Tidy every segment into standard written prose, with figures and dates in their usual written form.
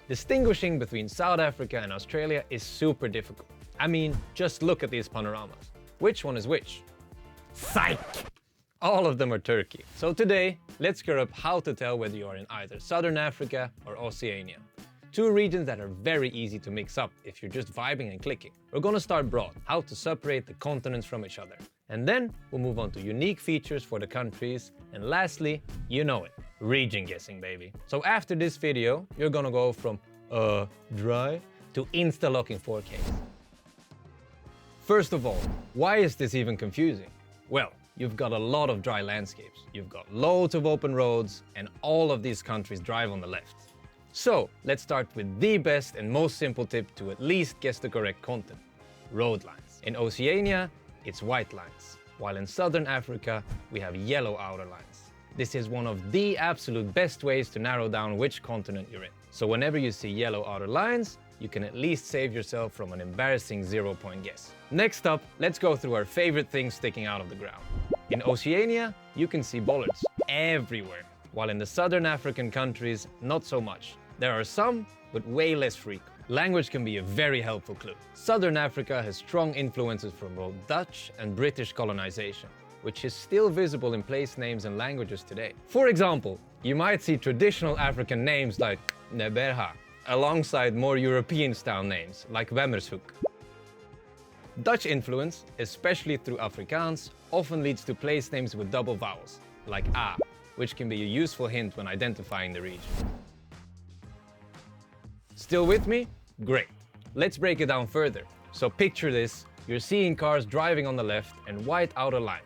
Distinguishing between South Africa and Australia is super difficult. I mean, just look at these panoramas. Which one is which? Psych! All of them are Turkey. So today, let's clear up how to tell whether you are in either Southern Africa or Oceania. Two regions that are very easy to mix up if you're just vibing and clicking. We're gonna start broad, how to separate the continents from each other. And then we'll move on to unique features for the countries. And lastly, you know it, region guessing, baby. So after this video, you're gonna go from dry to insta-locking 4K. First of all, why is this even confusing? Well, you've got a lot of dry landscapes. You've got loads of open roads, and all of these countries drive on the left. So let's start with the best and most simple tip to at least guess the correct content: road lines. In Oceania, it's white lines, while in Southern Africa, we have yellow outer lines. This is one of the absolute best ways to narrow down which continent you're in. So whenever you see yellow outer lines, you can at least save yourself from an embarrassing 0-point guess. Next up, let's go through our favorite things sticking out of the ground. In Oceania, you can see bollards everywhere, while in the Southern African countries, not so much. There are some, but way less frequent. Language can be a very helpful clue. Southern Africa has strong influences from both Dutch and British colonization, which is still visible in place names and languages today. For example, you might see traditional African names like Neberha, alongside more European-style names like Wemmershoek. Dutch influence, especially through Afrikaans, often leads to place names with double vowels, like A, which can be a useful hint when identifying the region. Still with me? Great. Let's break it down further. So picture this, you're seeing cars driving on the left and white outer lines.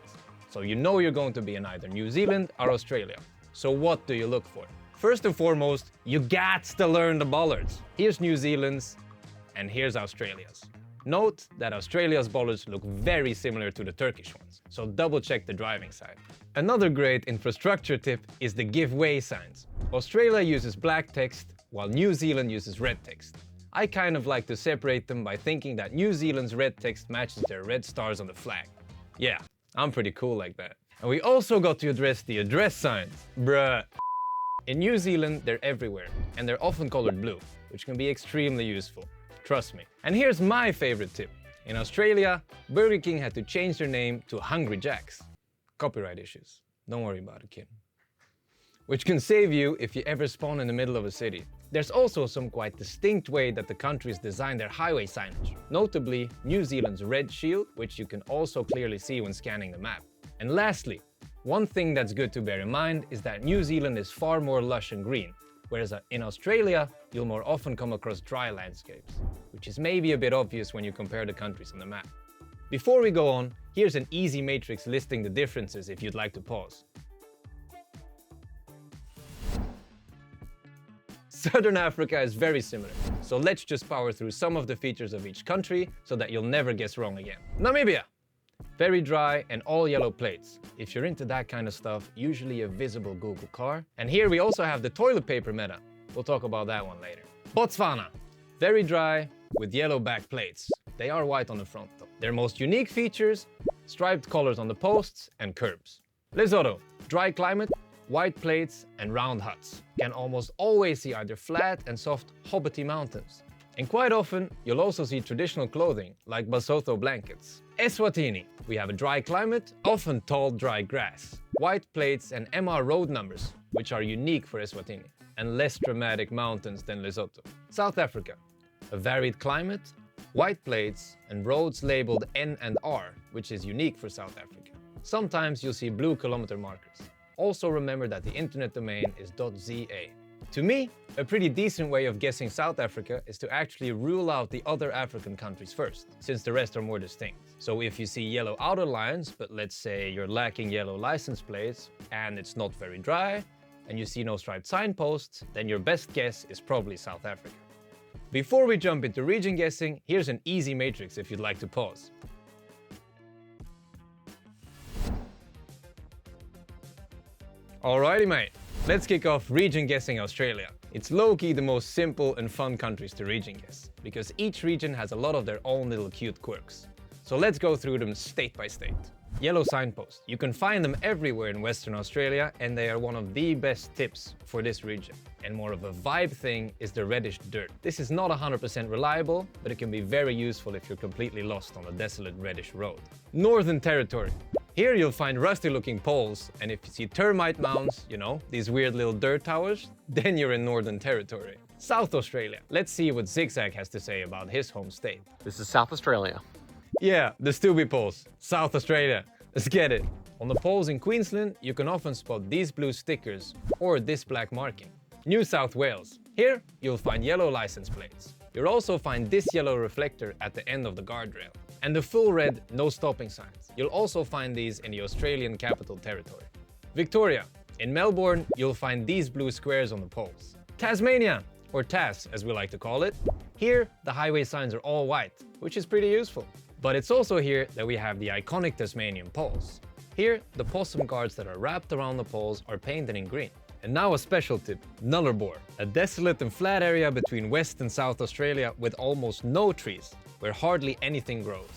So you know you're going to be in either New Zealand or Australia. So what do you look for? First and foremost, you gots to learn the bollards. Here's New Zealand's and here's Australia's. Note that Australia's bollards look very similar to the Turkish ones, so double check the driving side. Another great infrastructure tip is the give way signs. Australia uses black text, while New Zealand uses red text. I kind of like to separate them by thinking that New Zealand's red text matches their red stars on the flag. Yeah, I'm pretty cool like that. And we also got to address the address signs. Bruh. In New Zealand, they're everywhere, and they're often colored blue, which can be extremely useful. Trust me. And here's my favorite tip. In Australia, Burger King had to change their name to Hungry Jack's. Copyright issues. Don't worry about it, kid. Which can save you if you ever spawn in the middle of a city. There's also some quite distinct way that the countries design their highway signage. Notably, New Zealand's red shield, which you can also clearly see when scanning the map. And lastly, one thing that's good to bear in mind is that New Zealand is far more lush and green, whereas in Australia, you'll more often come across dry landscapes, which is maybe a bit obvious when you compare the countries on the map. Before we go on, here's an easy matrix listing the differences if you'd like to pause. Southern Africa is very similar, so let's just power through some of the features of each country so that you'll never guess wrong again. Namibia. Very dry and all yellow plates. If you're into that kind of stuff, usually a visible Google car. And here we also have the toilet paper meta. We'll talk about that one later. Botswana. Very dry with yellow back plates. They are white on the front though. Their most unique features, striped colors on the posts and curbs. Lesotho. Dry climate, white plates and round huts. Can almost always see either flat and soft hobbity mountains. And quite often, you'll also see traditional clothing, like Basotho blankets. Eswatini. We have a dry climate, often tall dry grass, white plates and MR road numbers, which are unique for Eswatini, and less dramatic mountains than Lesotho. South Africa. A varied climate, white plates, and roads labeled N and R, which is unique for South Africa. Sometimes you'll see blue kilometer markers. Also remember that the internet domain is .za. To me, a pretty decent way of guessing South Africa is to actually rule out the other African countries first, since the rest are more distinct. So if you see yellow outer lines, but let's say you're lacking yellow license plates, and it's not very dry, and you see no striped signposts, then your best guess is probably South Africa. Before we jump into region guessing, here's an easy matrix if you'd like to pause. Alrighty mate, let's kick off region guessing Australia. It's low-key the most simple and fun countries to region guess, because each region has a lot of their own little cute quirks. So let's go through them state by state. Yellow signposts. You can find them everywhere in Western Australia, and they are one of the best tips for this region. And more of a vibe thing is the reddish dirt. This is not 100% reliable, but it can be very useful if you're completely lost on a desolate reddish road. Northern Territory. Here you'll find rusty looking poles, and if you see termite mounds, you know, these weird little dirt towers, then you're in Northern Territory. South Australia. Let's see what Zigzag has to say about his home state. This is South Australia. Yeah, the Stubby poles. South Australia. Let's get it. On the poles in Queensland, you can often spot these blue stickers or this black marking. New South Wales. Here, you'll find yellow license plates. You'll also find this yellow reflector at the end of the guardrail. And the full red no stopping signs. You'll also find these in the Australian Capital Territory. Victoria. In Melbourne, you'll find these blue squares on the poles. Tasmania, or Tas as we like to call it. Here, the highway signs are all white, which is pretty useful. But it's also here that we have the iconic Tasmanian poles. Here, the possum guards that are wrapped around the poles are painted in green. And now a special tip, Nullarbor, a desolate and flat area between West and South Australia with almost no trees, where hardly anything grows.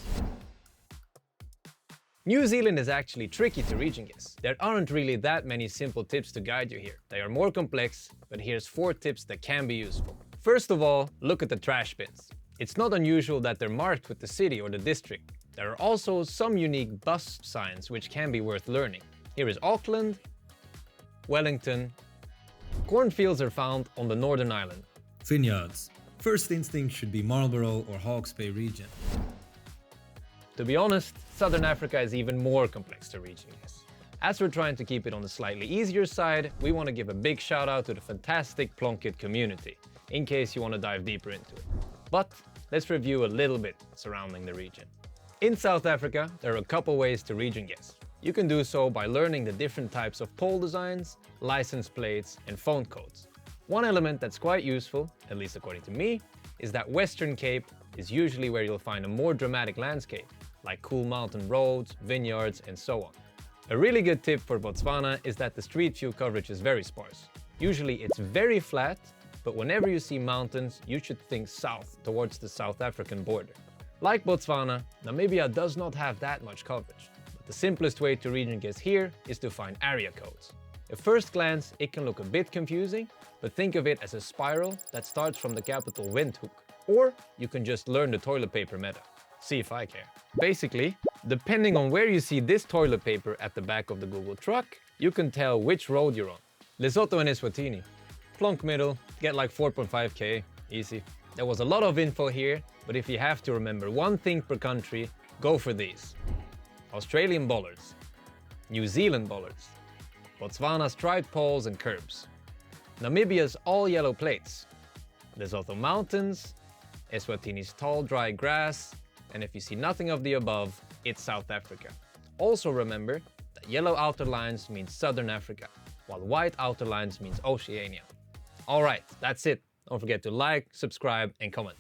New Zealand is actually tricky to region guess. There aren't really that many simple tips to guide you here. They are more complex, but here's 4 tips that can be useful. First of all, look at the trash bins. It's not unusual that they're marked with the city or the district. There are also some unique bus signs which can be worth learning. Here is Auckland, Wellington. Cornfields are found on the Northern Island. Vineyards. First instinct should be Marlborough or Hawke's Bay region. To be honest, Southern Africa is even more complex to region guess. As we're trying to keep it on the slightly easier side, we want to give a big shout out to the fantastic Plunkett community, in case you want to dive deeper into it. But let's review a little bit surrounding the region. In South Africa, there are a couple ways to region guess. You can do so by learning the different types of pole designs, license plates, and phone codes. One element that's quite useful, at least according to me, is that Western Cape is usually where you'll find a more dramatic landscape, like cool mountain roads, vineyards, and so on. A really good tip for Botswana is that the street view coverage is very sparse. Usually it's very flat, but whenever you see mountains, you should think south towards the South African border. Like Botswana, Namibia does not have that much coverage, but the simplest way to region guess here is to find area codes. At first glance, it can look a bit confusing, but think of it as a spiral that starts from the capital Windhoek. Or you can just learn the toilet paper meta. See if I care. Basically, depending on where you see this toilet paper at the back of the Google truck, you can tell which road you're on. Lesotho and Eswatini. Plonk middle, get like 4.5k, easy. There was a lot of info here, but if you have to remember one thing per country, go for these. Australian bollards, New Zealand bollards, Botswana's striped poles and curbs, Namibia's all yellow plates, Lesotho mountains, Eswatini's tall dry grass, and if you see nothing of the above, it's South Africa. Also remember that yellow outer lines means Southern Africa, while white outer lines means Oceania. Alright, that's it. Don't forget to like, subscribe, and comment.